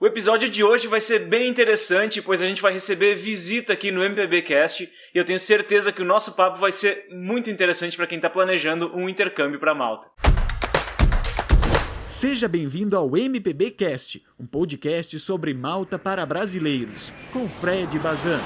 O episódio de hoje vai ser bem interessante, pois a gente vai receber visita aqui no MPBcast e eu tenho certeza que o nosso papo vai ser muito interessante para quem está planejando um intercâmbio para Malta. Seja bem-vindo ao MPBcast, um podcast sobre Malta para brasileiros, com Fred Bazan.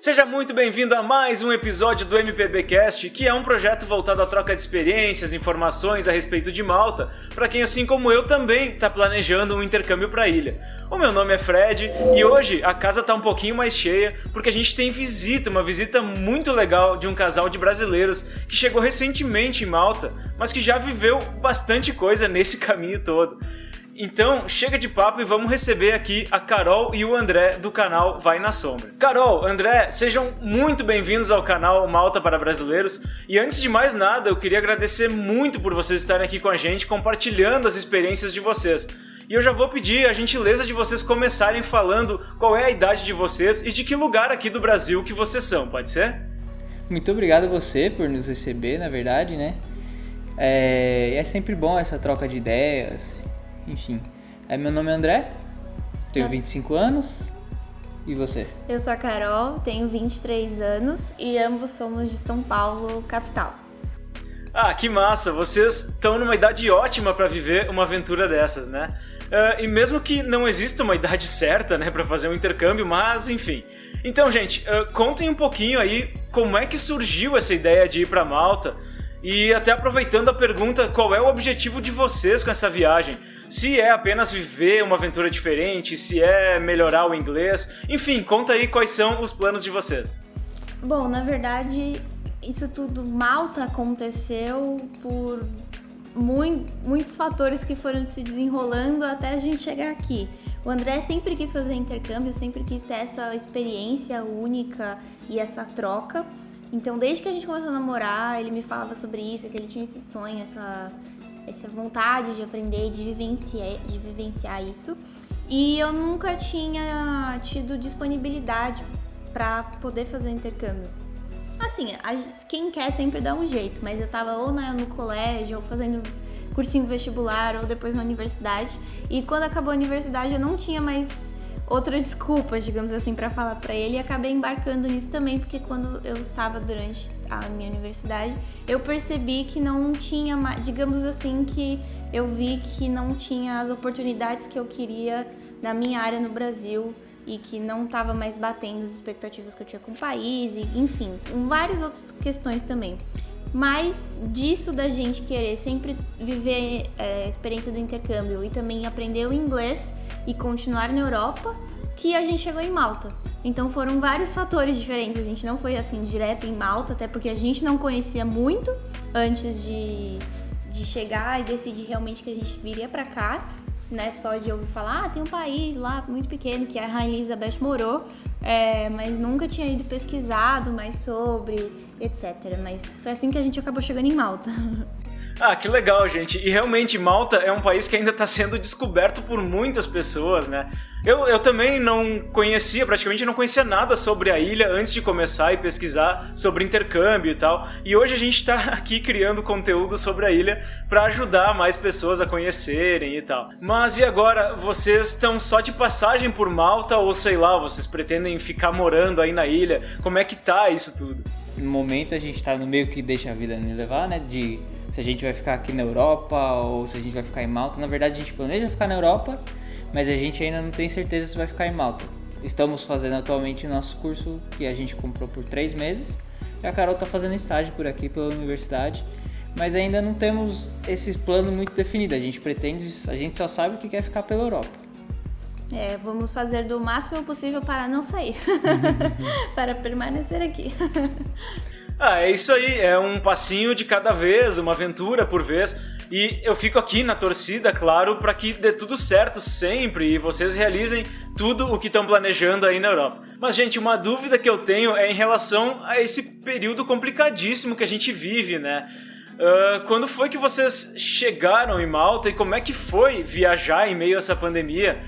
Seja muito bem-vindo a mais um episódio do MPBcast, que é um projeto voltado à troca de experiências, informações a respeito de Malta, para quem, assim como eu, também está planejando um intercâmbio para a ilha. O meu nome é Fred e hoje a casa está um pouquinho mais cheia porque a gente tem uma visita muito legal de um casal de brasileiros que chegou recentemente em Malta, mas que já viveu bastante coisa nesse caminho todo. Então, chega de papo e vamos receber aqui a Carol e o André do canal Vai na Sombra. Carol, André, sejam muito bem-vindos ao canal Malta para Brasileiros. E antes de mais nada, eu queria agradecer muito por vocês estarem aqui com a gente, compartilhando as experiências de vocês. E eu já vou pedir a gentileza de vocês começarem falando qual é a idade de vocês e de que lugar aqui do Brasil que vocês são, pode ser? Muito obrigado a você por nos receber, na verdade, né? É sempre bom essa troca de ideias. Enfim, meu nome é André, tenho 25 anos, e você? Eu sou a Carol, tenho 23 anos e ambos somos de São Paulo, capital. Ah, que massa! Vocês estão numa idade ótima para viver uma aventura dessas, né? E mesmo que não exista uma idade certa, né, para fazer um intercâmbio, mas enfim. Então, gente, contem um pouquinho aí como é que surgiu essa ideia de ir para Malta e até aproveitando a pergunta, qual é o objetivo de vocês com essa viagem? Se é apenas viver uma aventura diferente, se é melhorar o inglês, enfim, conta aí quais são os planos de vocês. Bom, na verdade, isso tudo, Malta aconteceu por muitos fatores que foram se desenrolando até a gente chegar aqui. O André sempre quis fazer intercâmbio, sempre quis ter essa experiência única e essa troca. Então, desde que a gente começou a namorar, ele me falava sobre isso, que ele tinha esse sonho, essa vontade de aprender, de vivenciar isso. E eu nunca tinha tido disponibilidade para poder fazer o intercâmbio. Assim, quem quer sempre dá um jeito, mas eu tava ou no colégio, ou fazendo cursinho vestibular, ou depois na universidade. E quando acabou a universidade eu não tinha mais outra desculpa, digamos assim, para falar para ele, e acabei embarcando nisso também, porque quando eu estava durante a minha universidade, eu percebi que não tinha, digamos assim, que eu vi que não tinha as oportunidades que eu queria na minha área no Brasil e que não estava mais batendo as expectativas que eu tinha com o país, e, enfim, várias outras questões também. Mas disso da gente querer sempre viver a experiência do intercâmbio e também aprender o inglês e continuar na Europa, que a gente chegou em Malta. Então foram vários fatores diferentes, a gente não foi assim direto em Malta, até porque a gente não conhecia muito antes de chegar e decidir realmente que a gente viria pra cá, né? Só de ouvir falar, tem um país lá muito pequeno que a Rainha Elizabeth morou, mas nunca tinha ido pesquisado mais sobre, etc. Mas foi assim que a gente acabou chegando em Malta. Ah, que legal, gente. E realmente Malta é um país que ainda está sendo descoberto por muitas pessoas, né? Eu também praticamente não conhecia nada sobre a ilha antes de começar e pesquisar sobre intercâmbio e tal. E hoje a gente está aqui criando conteúdo sobre a ilha para ajudar mais pessoas a conhecerem e tal. Mas e agora, vocês estão só de passagem por Malta ou sei lá, vocês pretendem ficar morando aí na ilha? Como é que tá isso tudo? No momento a gente tá no meio que deixa a vida me levar, né? De se a gente vai ficar aqui na Europa ou se a gente vai ficar em Malta. Na verdade a gente planeja ficar na Europa, mas a gente ainda não tem certeza se vai ficar em Malta. Estamos fazendo atualmente o nosso curso que a gente comprou por 3 meses. E a Carol tá fazendo estágio por aqui pela universidade, mas ainda não temos esse plano muito definido. A gente só sabe que quer ficar pela Europa. Vamos fazer do máximo possível para não sair, para permanecer aqui. É isso aí, é um passinho de cada vez, uma aventura por vez. E eu fico aqui na torcida, claro, para que dê tudo certo sempre e vocês realizem tudo o que estão planejando aí na Europa. Mas, gente, uma dúvida que eu tenho é em relação a esse período complicadíssimo que a gente vive, né? Quando foi que vocês chegaram em Malta e como é que foi viajar em meio a essa pandemia?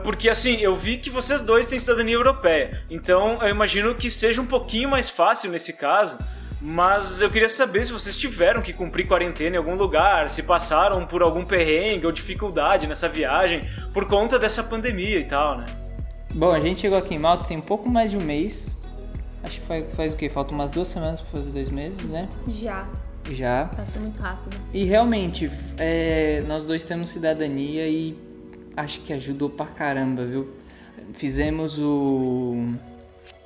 Porque assim, eu vi que vocês dois têm cidadania europeia, então eu imagino que seja um pouquinho mais fácil nesse caso, Mas eu queria saber se vocês tiveram que cumprir quarentena em algum lugar, se passaram por algum perrengue ou dificuldade nessa viagem por conta dessa pandemia e tal, né? Bom, a gente chegou aqui em Malta tem um pouco mais de um mês. Acho que faz o quê? Faltam umas 2 semanas pra fazer 2 meses, né? Já. Passou muito rápido. E realmente, nós dois temos cidadania e acho que ajudou pra caramba, viu? Fizemos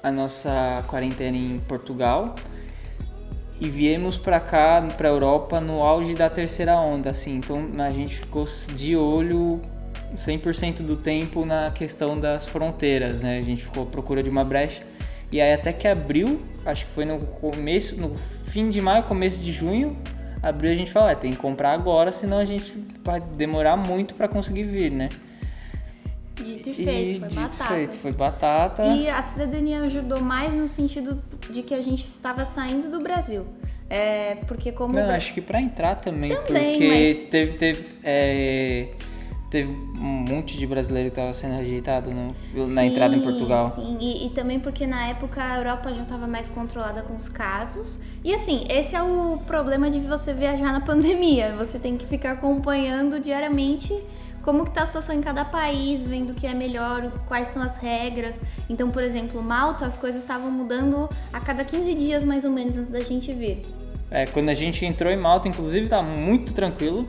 a nossa quarentena em Portugal e viemos pra cá, pra Europa, no auge da terceira onda, assim. Então a gente ficou de olho 100% do tempo na questão das fronteiras, né? A gente ficou à procura de uma brecha. E aí até que abril, acho que foi no fim de maio, começo de junho, abril a gente falou, tem que comprar agora, senão a gente vai demorar muito pra conseguir vir, né? Dito e feito, foi batata. E a cidadania ajudou mais no sentido de que a gente estava saindo do Brasil. Porque como... Não, acho que pra entrar também porque mas... teve um monte de brasileiro que estava sendo rejeitado na entrada em Portugal. Sim, e também porque na época a Europa já estava mais controlada com os casos. E assim, esse é o problema de você viajar na pandemia. Você tem que ficar acompanhando diariamente como que tá a situação em cada país, vendo o que é melhor, quais são as regras. Então, por exemplo, Malta, as coisas estavam mudando a cada 15 dias mais ou menos antes da gente vir. Quando a gente entrou em Malta, inclusive, tá muito tranquilo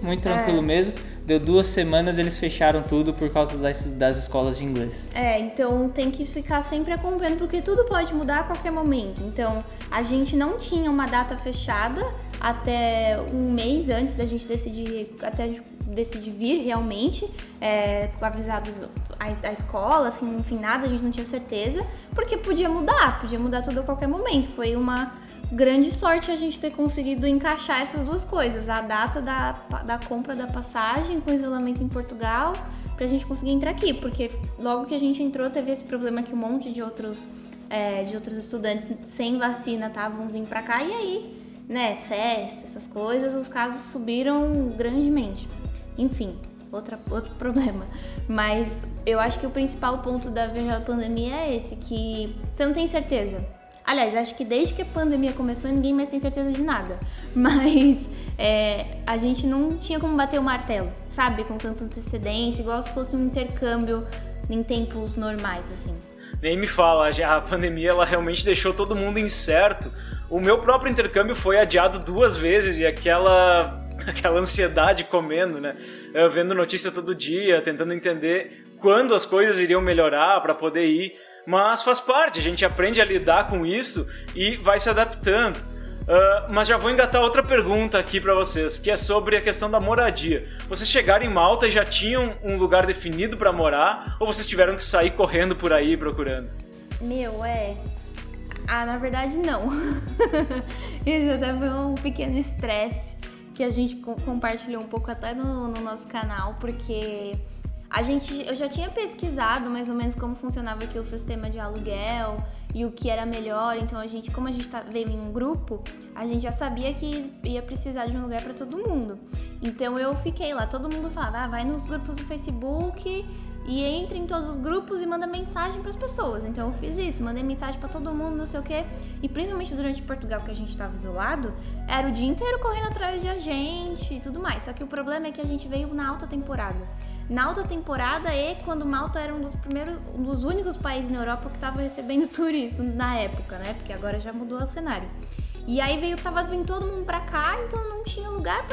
mesmo. Deu 2 semanas, eles fecharam tudo por causa das escolas de inglês. Então tem que ficar sempre acompanhando, porque tudo pode mudar a qualquer momento. Então, a gente não tinha uma data fechada até um mês antes da gente decidir, até a gente decidir vir realmente, avisado a escola, assim, enfim, nada, a gente não tinha certeza, porque podia mudar tudo a qualquer momento. Foi uma grande sorte a gente ter conseguido encaixar essas duas coisas, a data da compra da passagem com isolamento em Portugal, pra gente conseguir entrar aqui, porque logo que a gente entrou teve esse problema que um monte de outros estudantes sem vacina estavam vindo pra cá, e aí, né, festa, essas coisas, os casos subiram grandemente. Enfim, outro problema. Mas eu acho que o principal ponto da viagem da pandemia é esse, que você não tem certeza. Aliás, acho que desde que a pandemia começou, ninguém mais tem certeza de nada. Mas a gente não tinha como bater o martelo, sabe? Com tanta antecedência, igual se fosse um intercâmbio em tempos normais, assim. Nem me fala, a pandemia ela realmente deixou todo mundo incerto. O meu próprio intercâmbio foi adiado 2 vezes e aquela ansiedade comendo, né? Eu vendo notícia todo dia, tentando entender quando as coisas iriam melhorar para poder ir. Mas faz parte, a gente aprende a lidar com isso e vai se adaptando. Mas já vou engatar outra pergunta aqui pra vocês, que é sobre a questão da moradia. Vocês chegaram em Malta e já tinham um lugar definido pra morar, ou vocês tiveram que sair correndo por aí procurando? Na verdade não. Isso até foi um pequeno estresse que a gente compartilhou um pouco até no nosso canal, porque eu já tinha pesquisado mais ou menos como funcionava aqui o sistema de aluguel e o que era melhor. Então como a gente veio em um grupo, a gente já sabia que ia precisar de um lugar para todo mundo. Então eu fiquei lá, todo mundo falava, vai nos grupos do Facebook e entra em todos os grupos e manda mensagem para as pessoas. Então eu fiz isso, mandei mensagem para todo mundo, não sei o quê. E principalmente durante Portugal, que a gente estava isolado, era o dia inteiro correndo atrás de agente e tudo mais. Só que o problema é que a gente veio na alta temporada. Na alta temporada e quando Malta era um dos únicos países na Europa que estava recebendo turismo na época, né? Porque agora já mudou o cenário. E aí tava vindo todo mundo pra cá, então não tinha lugar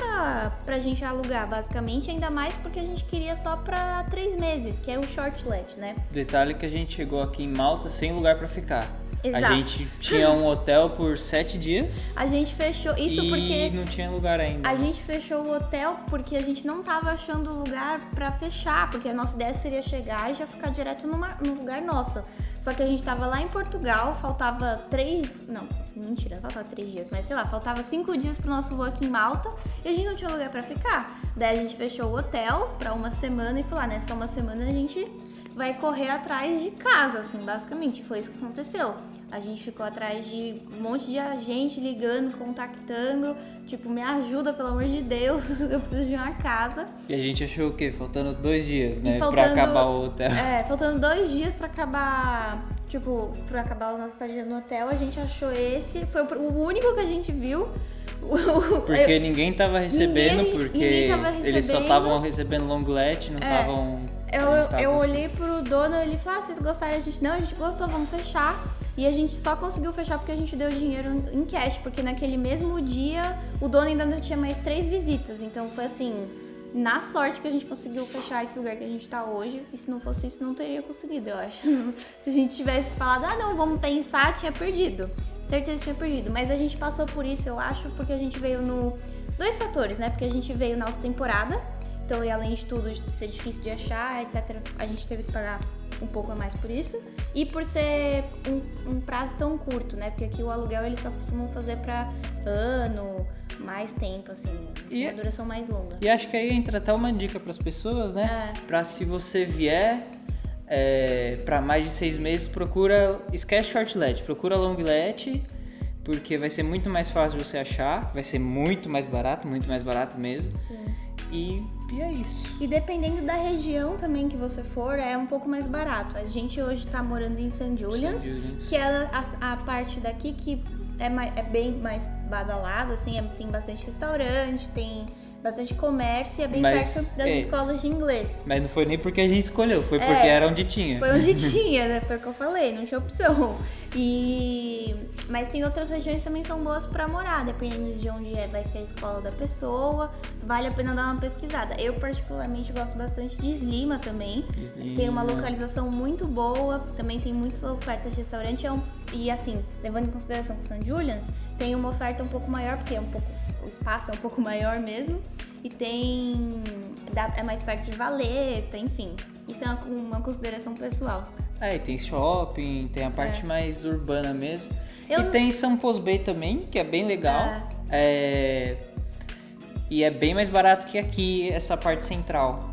pra gente alugar, basicamente, ainda mais porque a gente queria só pra 3 meses, que é o short let, né? Detalhe que a gente chegou aqui em Malta sem lugar pra ficar. Exato. A gente tinha um hotel por 7 dias. A gente fechou isso porque não tinha lugar ainda. A gente fechou o hotel porque a gente não tava achando lugar pra fechar, porque a nossa ideia seria chegar e já ficar direto num lugar nosso. Só que a gente tava lá em Portugal, faltava 3 dias, mas sei lá, faltava 5 dias pro nosso voo aqui em Malta e a gente não tinha lugar pra ficar. Daí a gente fechou o hotel pra 1 semana e falou, nessa 1 semana a gente vai correr atrás de casa, assim, basicamente, foi isso que aconteceu. A gente ficou atrás de um monte de gente ligando, contactando, tipo, me ajuda, pelo amor de Deus, eu preciso de uma casa. E a gente achou o quê? Faltando 2 dias, né? Faltando, pra acabar o hotel. Faltando 2 dias pra acabar, pra acabar a nossa estadia no hotel, a gente achou esse, foi o único que a gente viu. Porque ninguém tava recebendo, ninguém tava recebendo. Eles só estavam recebendo longlet, não estavam... Eu olhei pro dono e ele falou, vocês gostaram? A gente gostou, vamos fechar. E a gente só conseguiu fechar porque a gente deu dinheiro em cash, porque naquele mesmo dia o dono ainda não tinha mais 3 visitas. Então foi assim, na sorte que a gente conseguiu fechar esse lugar que a gente tá hoje. E se não fosse isso, não teria conseguido, eu acho. Se a gente tivesse falado, não, vamos pensar, tinha perdido. Certeza tinha perdido. Mas a gente passou por isso, eu acho, porque a gente veio no... 2 fatores, né? Porque a gente veio na alta temporada. Então, e além de tudo, de ser difícil de achar, etc., a gente teve que pagar um pouco a mais por isso. E por ser um prazo tão curto, né? Porque aqui o aluguel eles só costumam fazer pra ano, mais tempo, assim, uma duração mais longa. E acho que aí entra até uma dica pras pessoas, né? Pra se você vier pra mais de 6 meses, esquece shortlet, procura longlet, porque vai ser muito mais fácil de você achar, vai ser muito mais barato mesmo. Sim. E é isso. E dependendo da região também que você for, é um pouco mais barato. A gente hoje tá morando em St. Julian's, que é a parte daqui que é bem mais badalada, assim, tem bastante restaurante, tem bastante comércio e é bem perto das escolas de inglês. Mas não foi nem porque a gente escolheu, foi porque era onde tinha. Foi onde tinha, né? Foi o que eu falei, não tinha opção. Mas tem outras regiões que também são boas pra morar, dependendo de onde vai ser a escola da pessoa, vale a pena dar uma pesquisada. Eu particularmente gosto bastante de Sliema também. Tem uma localização muito boa, também tem muitas ofertas de restaurante e assim, levando em consideração que St. Julian's, tem uma oferta um pouco maior, porque o espaço é um pouco maior mesmo, e é mais perto de Valeta, enfim. Isso é uma consideração pessoal. E tem shopping, tem a parte mais urbana mesmo. E tem St. Paul's Bay também, que é bem legal. E é bem mais barato que aqui, essa parte central.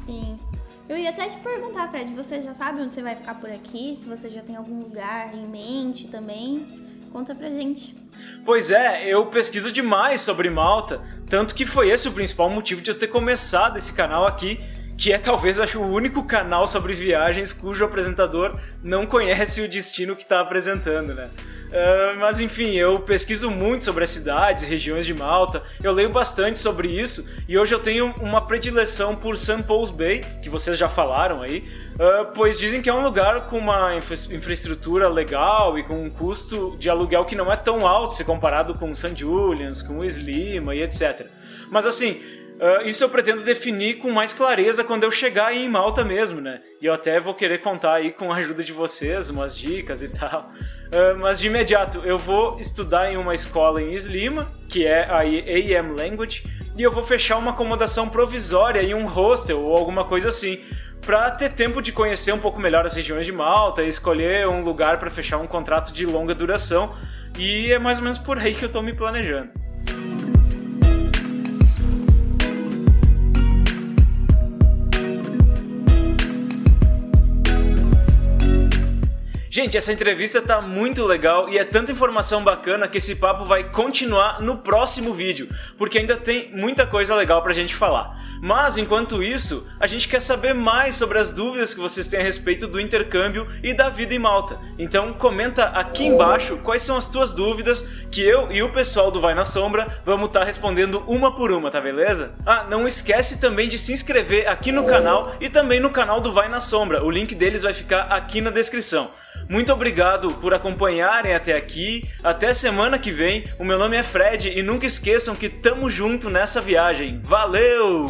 Sim. Eu ia até te perguntar, Fred, você já sabe onde você vai ficar por aqui? Se você já tem algum lugar em mente também? Conta pra gente. Pois é, eu pesquiso demais sobre Malta, tanto que foi esse o principal motivo de eu ter começado esse canal aqui, que é talvez, acho, o único canal sobre viagens cujo apresentador não conhece o destino que está apresentando, né? Mas enfim, eu pesquiso muito sobre as cidades e regiões de Malta, eu leio bastante sobre isso e hoje eu tenho uma predileção por St. Paul's Bay, que vocês já falaram aí, pois dizem que é um lugar com uma infraestrutura legal e com um custo de aluguel que não é tão alto se comparado com St. Julian's, com Sliema e etc. Mas assim, isso eu pretendo definir com mais clareza quando eu chegar aí em Malta mesmo, né? E eu até vou querer contar aí com a ajuda de vocês, umas dicas e tal. Mas de imediato, eu vou estudar em uma escola em Sliema, que é a AM Language, e eu vou fechar uma acomodação provisória em um hostel ou alguma coisa assim, para ter tempo de conhecer um pouco melhor as regiões de Malta e escolher um lugar para fechar um contrato de longa duração. E é mais ou menos por aí que eu tô me planejando. Gente, essa entrevista tá muito legal e é tanta informação bacana que esse papo vai continuar no próximo vídeo, porque ainda tem muita coisa legal pra gente falar. Mas, enquanto isso, a gente quer saber mais sobre as dúvidas que vocês têm a respeito do intercâmbio e da vida em Malta. Então, comenta aqui embaixo quais são as tuas dúvidas que eu e o pessoal do Vai na Sombra vamos estar respondendo uma por uma, tá beleza? Não esquece também de se inscrever aqui no canal e também no canal do Vai na Sombra. O link deles vai ficar aqui na descrição. Muito obrigado por acompanharem até aqui, até semana que vem. O meu nome é Fred e nunca esqueçam que tamo junto nessa viagem. Valeu!